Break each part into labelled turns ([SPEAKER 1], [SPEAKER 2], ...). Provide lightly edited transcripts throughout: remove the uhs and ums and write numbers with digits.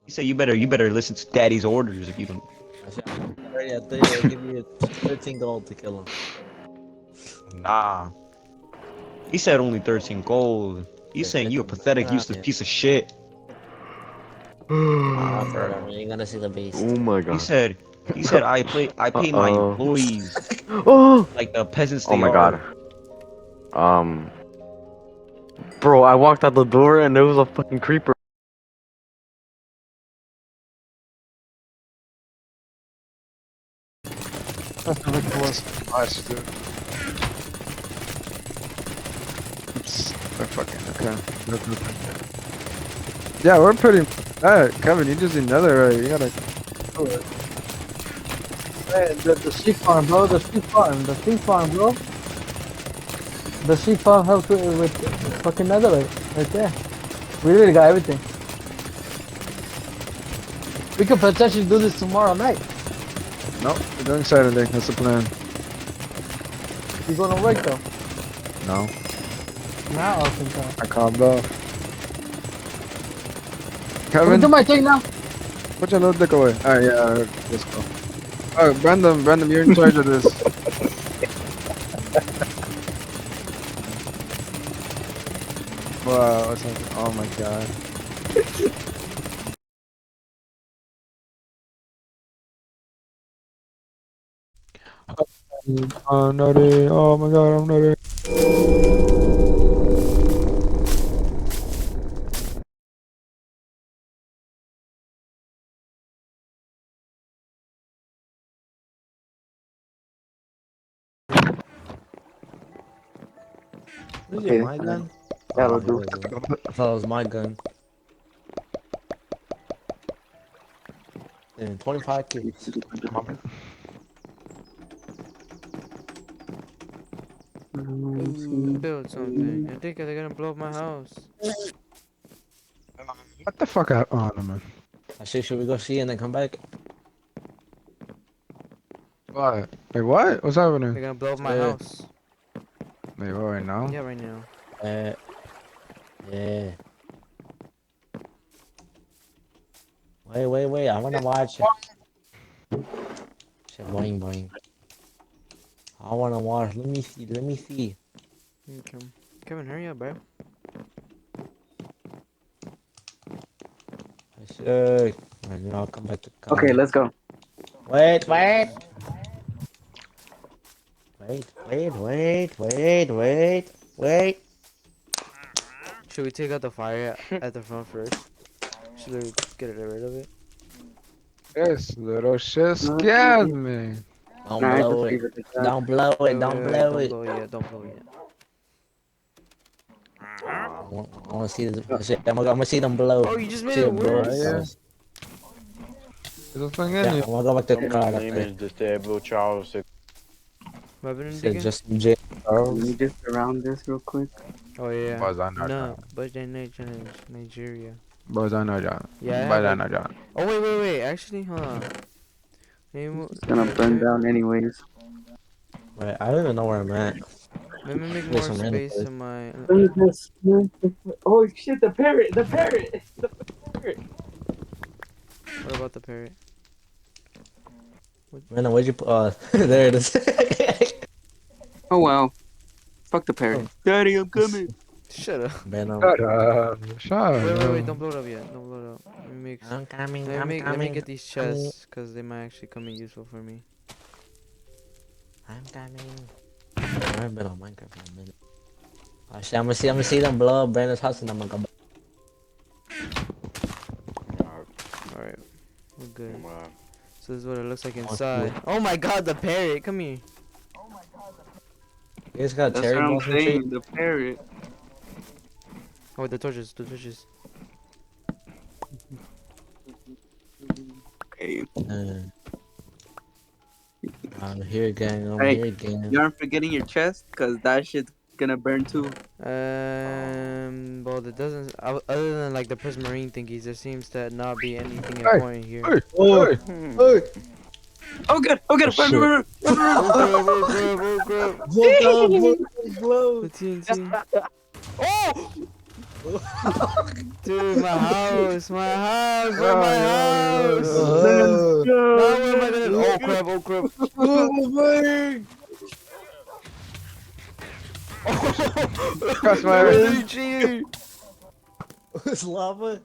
[SPEAKER 1] He said you better listen to daddy's orders if you don't.
[SPEAKER 2] Already, I tell you, I'll give you 13 gold to kill him.
[SPEAKER 1] Nah. He said only 13 gold. He's saying you a pathetic, useless
[SPEAKER 2] Yeah.
[SPEAKER 1] piece of shit.
[SPEAKER 2] Forever. You gotta see the beast.
[SPEAKER 3] Oh my
[SPEAKER 1] He
[SPEAKER 3] god.
[SPEAKER 1] said, I paid my
[SPEAKER 3] Uh-oh.
[SPEAKER 1] employees
[SPEAKER 3] Oh!
[SPEAKER 1] like the peasants
[SPEAKER 3] Oh
[SPEAKER 1] they
[SPEAKER 3] my god.
[SPEAKER 1] are.
[SPEAKER 3] Um, bro, I walked out the door and there was a fucking creeper.
[SPEAKER 4] It was nice, dude. Oops. I fucking okay. Yeah, we're pretty. Kevin, you just need netherite. You gotta. Do it.
[SPEAKER 5] Hey, the sheep farm, bro. The sheep farm. The sheep farm, bro. The sheep farm helps with fucking netherite right there. We really got everything. We could potentially do this tomorrow night.
[SPEAKER 4] Nope, we're doing Saturday. That's the plan.
[SPEAKER 5] You gonna work though?
[SPEAKER 4] No,
[SPEAKER 5] Now I'll think
[SPEAKER 4] I calmed off.
[SPEAKER 5] Can we
[SPEAKER 4] Kevin,
[SPEAKER 5] do my thing now?
[SPEAKER 4] put your little dick away. Alright, yeah, alright, let's go. Oh, Brandon, you're in charge of this. Wow, what's happening? Oh my god. I'm nutty. Oh my god, I'm nutty.
[SPEAKER 2] Is it my gun?
[SPEAKER 3] That'll
[SPEAKER 2] Oh,
[SPEAKER 3] do.
[SPEAKER 2] here we go. I thought it was my gun. And 25 kills.
[SPEAKER 6] Build something. I think they're gonna blow up my house.
[SPEAKER 4] What the fuck out? Oh no, man.
[SPEAKER 2] I say, should we go see and then come back?
[SPEAKER 4] What? Wait, what? What's
[SPEAKER 6] They're
[SPEAKER 4] happening?
[SPEAKER 6] gonna blow up my
[SPEAKER 2] Yeah.
[SPEAKER 6] house.
[SPEAKER 4] Wait, what, right now?
[SPEAKER 6] Yeah, right now.
[SPEAKER 2] Yeah. Wait. I wanna watch it. Shit, boing, boing. I wanna watch. Let me see.
[SPEAKER 6] Okay. Kevin, hurry up, bro.
[SPEAKER 2] I should. And I'll come back to car.
[SPEAKER 3] Okay, let's go.
[SPEAKER 2] Wait.
[SPEAKER 6] Should we take out the fire at the front first? Should we get rid of it?
[SPEAKER 4] This little shit scared me.
[SPEAKER 2] Don't
[SPEAKER 3] Nah, I
[SPEAKER 2] blow
[SPEAKER 3] just
[SPEAKER 2] it.
[SPEAKER 3] leave it like that.
[SPEAKER 2] Don't blow it.
[SPEAKER 6] Wait,
[SPEAKER 2] Don't
[SPEAKER 6] wait,
[SPEAKER 2] blow
[SPEAKER 6] wait,
[SPEAKER 2] it.
[SPEAKER 6] Don't blow it yet. Don't blow it yet.
[SPEAKER 2] I wanna see this. Shit, I'm gonna see them blow.
[SPEAKER 6] Oh, you just made
[SPEAKER 2] See
[SPEAKER 6] it
[SPEAKER 2] them blow.
[SPEAKER 6] worse.
[SPEAKER 4] Yeah. There's a thing in
[SPEAKER 2] Yeah,
[SPEAKER 4] you.
[SPEAKER 2] I'm gonna go back to the car.
[SPEAKER 7] My name is Disabled Charles.
[SPEAKER 6] What happened
[SPEAKER 2] Said
[SPEAKER 6] again?
[SPEAKER 2] just J.
[SPEAKER 3] Can we just around this real quick?
[SPEAKER 6] Oh yeah.
[SPEAKER 4] Boys, I know
[SPEAKER 6] No,
[SPEAKER 4] that.
[SPEAKER 6] but they Nigeria.
[SPEAKER 4] Boys, I know that.
[SPEAKER 6] Yeah. I
[SPEAKER 4] Boys,
[SPEAKER 6] have
[SPEAKER 4] I
[SPEAKER 6] like-
[SPEAKER 4] know that.
[SPEAKER 6] Oh wait. Actually, hold on.
[SPEAKER 3] It's gonna burn down anyways.
[SPEAKER 2] Right, I don't even know where I'm at.
[SPEAKER 6] Let me make
[SPEAKER 2] There's
[SPEAKER 6] more
[SPEAKER 2] some random
[SPEAKER 6] space
[SPEAKER 2] place.
[SPEAKER 6] in my.
[SPEAKER 3] Oh shit, the parrot! The parrot!
[SPEAKER 6] What about the parrot?
[SPEAKER 2] Man, where'd you put? There it is.
[SPEAKER 3] Oh wow. Fuck the parrot. Daddy, I'm coming.
[SPEAKER 6] Shut up.
[SPEAKER 2] Man,
[SPEAKER 4] Shut up. Shut
[SPEAKER 6] Wait.
[SPEAKER 4] up.
[SPEAKER 6] Don't blow it up yet. Don't blow it up. Let me make.
[SPEAKER 2] I'm coming.
[SPEAKER 6] Let
[SPEAKER 2] I'm
[SPEAKER 6] me
[SPEAKER 2] coming.
[SPEAKER 6] get these chests because they might actually come in useful for me.
[SPEAKER 2] I'm coming. I've been on Minecraft for a minute. Oh shit, I'm gonna see them blow up Brandon's house and I'm gonna go back.
[SPEAKER 6] All right, we're good.
[SPEAKER 7] Come on.
[SPEAKER 6] So this is what it looks like
[SPEAKER 2] Oh,
[SPEAKER 6] inside. Oh my God, the parrot! Come here.
[SPEAKER 2] You guys got
[SPEAKER 3] That's
[SPEAKER 2] cherry
[SPEAKER 3] what I'm
[SPEAKER 2] blossom tree?
[SPEAKER 3] saying, the parrot.
[SPEAKER 6] Oh, the torches. The torches.
[SPEAKER 3] Okay.
[SPEAKER 2] I'm here, gang. I'm
[SPEAKER 3] Hey,
[SPEAKER 2] here, gang.
[SPEAKER 3] You aren't forgetting your chest? Cause that shit's gonna burn too.
[SPEAKER 6] Well, it doesn't. Other than like the prismarine thingies, there seems to not be anything
[SPEAKER 4] Hey,
[SPEAKER 6] important here.
[SPEAKER 4] Hey,
[SPEAKER 2] Oh.
[SPEAKER 4] hey.
[SPEAKER 2] Hey!
[SPEAKER 3] Oh good, oh good,
[SPEAKER 4] Oh, shit.
[SPEAKER 6] Oh, grab.
[SPEAKER 2] Blow!
[SPEAKER 6] The TNT. Oh! Dude, my house, my house, bro,
[SPEAKER 4] Oh,
[SPEAKER 6] my
[SPEAKER 4] yeah,
[SPEAKER 6] house.
[SPEAKER 2] Oh,
[SPEAKER 6] Now where am I gonna? Oh crap! Oh crap!
[SPEAKER 4] Crossfire.
[SPEAKER 6] Luigi!
[SPEAKER 2] it's lava.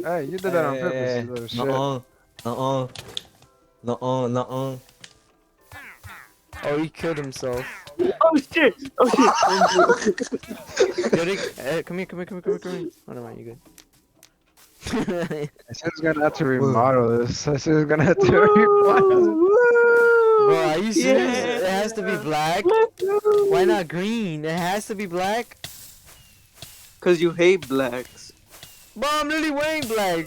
[SPEAKER 4] Hey, you did that on purpose, you little shit.
[SPEAKER 2] Nuh-uh. Nuh-uh.
[SPEAKER 6] Oh, he killed himself.
[SPEAKER 3] Oh shit! Oh shit!
[SPEAKER 6] Yuri, come here. Oh, no, you good.
[SPEAKER 4] I said he's gonna have to remodel this. I said he's gonna have to remodel
[SPEAKER 6] Bro, are you serious? It has to be black? Why not green? It has to be black?
[SPEAKER 8] Cause you hate blacks.
[SPEAKER 6] Bro, I'm literally wearing black.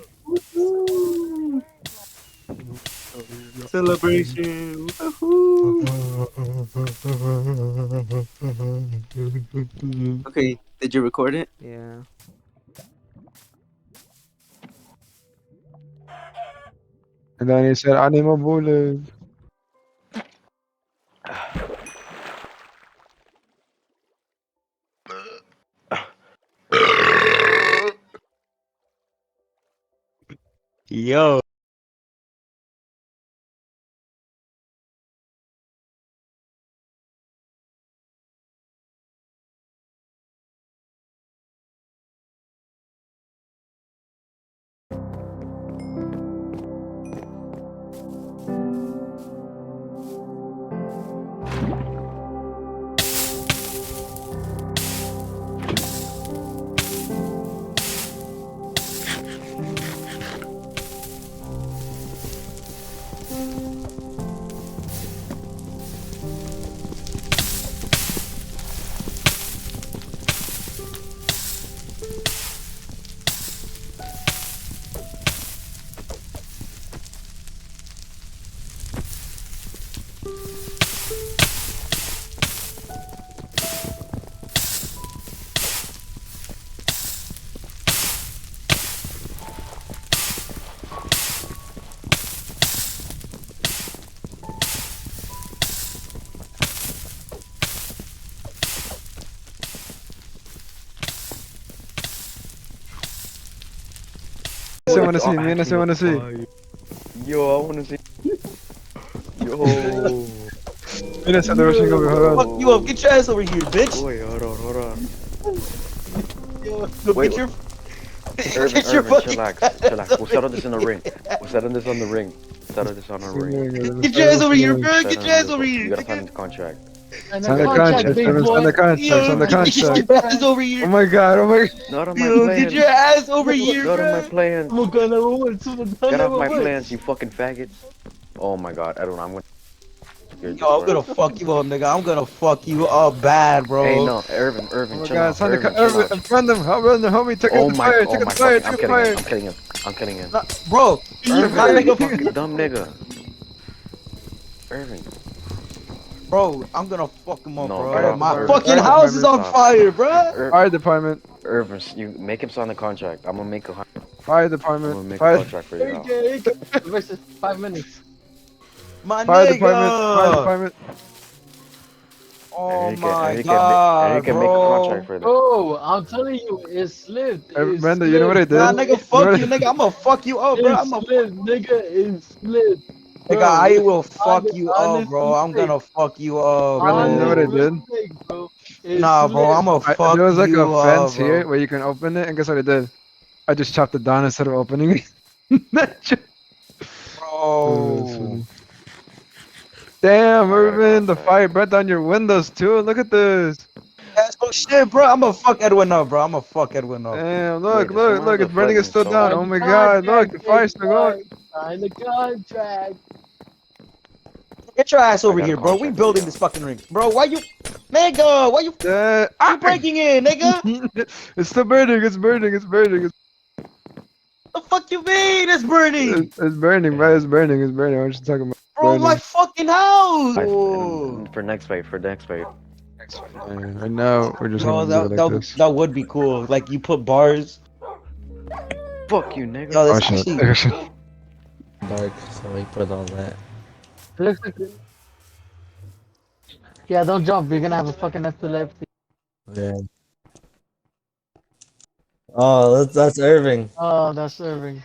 [SPEAKER 8] Celebration. Okay, did you record it?
[SPEAKER 6] Yeah.
[SPEAKER 4] And then he said, I need more bullets.
[SPEAKER 1] Yo.
[SPEAKER 4] I wanna see, man. I wanna see.
[SPEAKER 3] Yo, I wanna see. Yo.
[SPEAKER 4] Man, I said the rushing over. Hold on.
[SPEAKER 1] Fuck you up. Get your ass over here, bitch.
[SPEAKER 3] Wait, hold on.
[SPEAKER 1] Yo,
[SPEAKER 3] Wait,
[SPEAKER 1] get your
[SPEAKER 3] Irvin,
[SPEAKER 1] get your fucking
[SPEAKER 3] chillax. We'll settle this in the ring. We'll settle this on the ring. Settle this on the ring.
[SPEAKER 1] Get your ass over here, bro.
[SPEAKER 3] Settle
[SPEAKER 1] Get your ass
[SPEAKER 3] this-
[SPEAKER 1] over
[SPEAKER 3] You
[SPEAKER 1] here.
[SPEAKER 3] gotta
[SPEAKER 1] Nigga.
[SPEAKER 3] sign the contract.
[SPEAKER 5] And
[SPEAKER 4] Sign the
[SPEAKER 5] contract,
[SPEAKER 4] contract.
[SPEAKER 5] big
[SPEAKER 4] Sign
[SPEAKER 5] boy.
[SPEAKER 4] the contract. Sign the
[SPEAKER 1] Yo, get
[SPEAKER 4] contract.
[SPEAKER 1] your ass over
[SPEAKER 4] Oh
[SPEAKER 1] here.
[SPEAKER 4] my god. Oh my.
[SPEAKER 3] Not on my
[SPEAKER 1] Yo,
[SPEAKER 3] plans.
[SPEAKER 1] get your ass over here,
[SPEAKER 3] Not on my
[SPEAKER 1] bro.
[SPEAKER 3] plans.
[SPEAKER 5] I'm gonna number one, super
[SPEAKER 3] Get off my
[SPEAKER 5] number one.
[SPEAKER 3] plans, you fucking faggots. Oh my god, Edwin, I'm gonna.
[SPEAKER 1] Yo, I'm gonna fuck you up, nigga. I'm gonna fuck you up bad, bro.
[SPEAKER 3] Hey, no, Irvin,
[SPEAKER 4] Oh my
[SPEAKER 3] chill
[SPEAKER 4] god.
[SPEAKER 3] out.
[SPEAKER 4] Sign the
[SPEAKER 3] Irvin,
[SPEAKER 4] contract.
[SPEAKER 3] chill out.
[SPEAKER 4] Friend them. Help me. Take
[SPEAKER 3] Oh
[SPEAKER 4] out the
[SPEAKER 3] my,
[SPEAKER 4] fire.
[SPEAKER 3] oh
[SPEAKER 4] Take out
[SPEAKER 3] my
[SPEAKER 4] the fire.
[SPEAKER 3] fucking,
[SPEAKER 4] Take out the
[SPEAKER 3] I'm
[SPEAKER 4] fire.
[SPEAKER 3] killing him.
[SPEAKER 1] Bro, you
[SPEAKER 3] Irvin,
[SPEAKER 1] gotta make a
[SPEAKER 3] fucking dumb nigga. Irvin.
[SPEAKER 1] bro. I'm gonna fuck him up,
[SPEAKER 3] No,
[SPEAKER 1] bro.
[SPEAKER 3] get off
[SPEAKER 1] My
[SPEAKER 3] the
[SPEAKER 1] fucking
[SPEAKER 4] fire.
[SPEAKER 1] house is on
[SPEAKER 3] Stop.
[SPEAKER 1] fire, bro.
[SPEAKER 4] Fire department.
[SPEAKER 3] Irvin, you make him sign the contract. I'm gonna make a
[SPEAKER 4] Fire
[SPEAKER 3] I'm gonna
[SPEAKER 4] department.
[SPEAKER 3] make a
[SPEAKER 4] Fire.
[SPEAKER 3] contract for you now.
[SPEAKER 5] Versus 5 minutes.
[SPEAKER 1] My
[SPEAKER 4] Fire department. Fire
[SPEAKER 1] nigga.
[SPEAKER 4] department.
[SPEAKER 1] Oh
[SPEAKER 3] And
[SPEAKER 1] my
[SPEAKER 3] he
[SPEAKER 1] god,
[SPEAKER 3] can make a contract
[SPEAKER 1] bro.
[SPEAKER 3] for that.
[SPEAKER 5] Oh, I'm telling you, it's slipped. It's
[SPEAKER 4] Brenda, you know what I did?
[SPEAKER 1] Nah, nigga,
[SPEAKER 4] You know
[SPEAKER 1] fuck
[SPEAKER 4] what
[SPEAKER 1] you,
[SPEAKER 4] I-
[SPEAKER 1] nigga. I'm gonna fuck you up, bro.
[SPEAKER 5] It's
[SPEAKER 1] I'm gonna
[SPEAKER 5] slipped, nigga. It's slipped.
[SPEAKER 1] nigga,
[SPEAKER 5] Bro,
[SPEAKER 1] I will fuck
[SPEAKER 5] honest-
[SPEAKER 1] you up,
[SPEAKER 5] honest
[SPEAKER 1] bro. I'm
[SPEAKER 5] mistake.
[SPEAKER 1] gonna fuck you up,
[SPEAKER 4] Brandon, you know what I
[SPEAKER 1] bro.
[SPEAKER 4] did?
[SPEAKER 5] Mistake, bro. It's
[SPEAKER 1] Nah, bro, I'm
[SPEAKER 5] slipped.
[SPEAKER 1] gonna fuck
[SPEAKER 4] There was like a
[SPEAKER 1] you
[SPEAKER 4] fence
[SPEAKER 1] up,
[SPEAKER 4] here
[SPEAKER 1] bro.
[SPEAKER 4] where you can open it, and guess what I did? I just chopped it down instead of opening it.
[SPEAKER 1] Bro.
[SPEAKER 4] Damn,
[SPEAKER 3] I got a
[SPEAKER 4] Irvin, the
[SPEAKER 3] contract.
[SPEAKER 4] fire burnt down your windows too. Look at this.
[SPEAKER 1] That's no shit, bro. I'm gonna fuck Edwin up, bro. I'm gonna fuck Edwin up.
[SPEAKER 4] Damn,
[SPEAKER 3] Wait,
[SPEAKER 4] look,
[SPEAKER 3] does
[SPEAKER 4] look,
[SPEAKER 3] someone
[SPEAKER 4] look.
[SPEAKER 3] have
[SPEAKER 4] It's
[SPEAKER 3] the
[SPEAKER 4] burning. It's
[SPEAKER 3] fucking
[SPEAKER 4] still down.
[SPEAKER 3] soda?
[SPEAKER 4] Oh my god, look, the fire's still going.
[SPEAKER 5] Sign the contract.
[SPEAKER 1] Get your ass over
[SPEAKER 3] got a
[SPEAKER 1] here, bro. We
[SPEAKER 3] contract for
[SPEAKER 1] building
[SPEAKER 3] you.
[SPEAKER 1] this fucking ring, bro. Why you, nigga? Why you breaking in, nigga?
[SPEAKER 4] It's still burning. It's burning. It's burning.
[SPEAKER 1] The fuck you mean it's burning,
[SPEAKER 4] It's burning, bro. It's burning. It's burning. What you talking about?
[SPEAKER 1] bro? My fucking house.
[SPEAKER 3] For next fight.
[SPEAKER 4] I know. We're just
[SPEAKER 1] Bro,
[SPEAKER 4] gonna do it like this.
[SPEAKER 1] that would be cool. Like you put bars.
[SPEAKER 3] Fuck you, nigga.
[SPEAKER 1] Yo,
[SPEAKER 4] Oh
[SPEAKER 1] that's
[SPEAKER 4] shit.
[SPEAKER 1] actually.
[SPEAKER 2] Dark, so we put all that.
[SPEAKER 5] Looks like it. Yeah, don't jump. You're gonna have a fucking epilepsy.
[SPEAKER 2] Yeah. Oh, that's Irving.
[SPEAKER 5] Oh, that's Irving.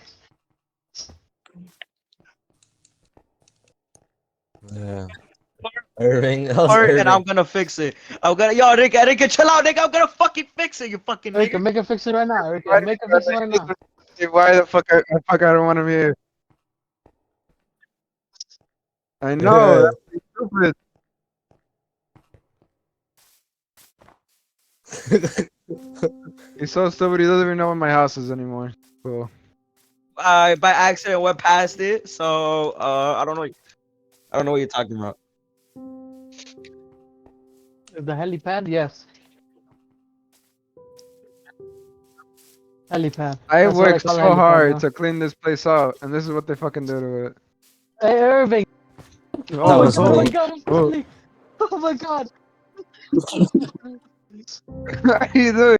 [SPEAKER 2] Yeah. Irving. That was
[SPEAKER 1] Part, and I'm
[SPEAKER 2] Irving.
[SPEAKER 1] gonna fix it. I'm gonna, yo, nigga, chill out, nigga. I'm gonna fucking fix it, you fucking
[SPEAKER 5] Erika,
[SPEAKER 1] nigga.
[SPEAKER 5] make a fix it right now. Erika,
[SPEAKER 4] Why
[SPEAKER 5] make a fix it right now.
[SPEAKER 4] Why the fuck I don't want him here? I know, that's stupid. He's so stupid, he doesn't even know where my house is anymore. Cool.
[SPEAKER 1] I by accident went past it, so I don't know. I don't know what you're talking about.
[SPEAKER 5] The helipad, yes. Helipad.
[SPEAKER 4] I
[SPEAKER 5] That's what I
[SPEAKER 4] worked
[SPEAKER 5] call
[SPEAKER 4] so
[SPEAKER 5] a helipad
[SPEAKER 4] hard
[SPEAKER 5] now.
[SPEAKER 4] to clean this place out, and this is what they fucking do to it.
[SPEAKER 5] Hey, Irving.
[SPEAKER 2] That
[SPEAKER 5] Oh my
[SPEAKER 2] was
[SPEAKER 5] god, oh my
[SPEAKER 2] me.
[SPEAKER 5] god, I'm
[SPEAKER 4] Oh.
[SPEAKER 5] falling. Oh my god.
[SPEAKER 4] How you doing?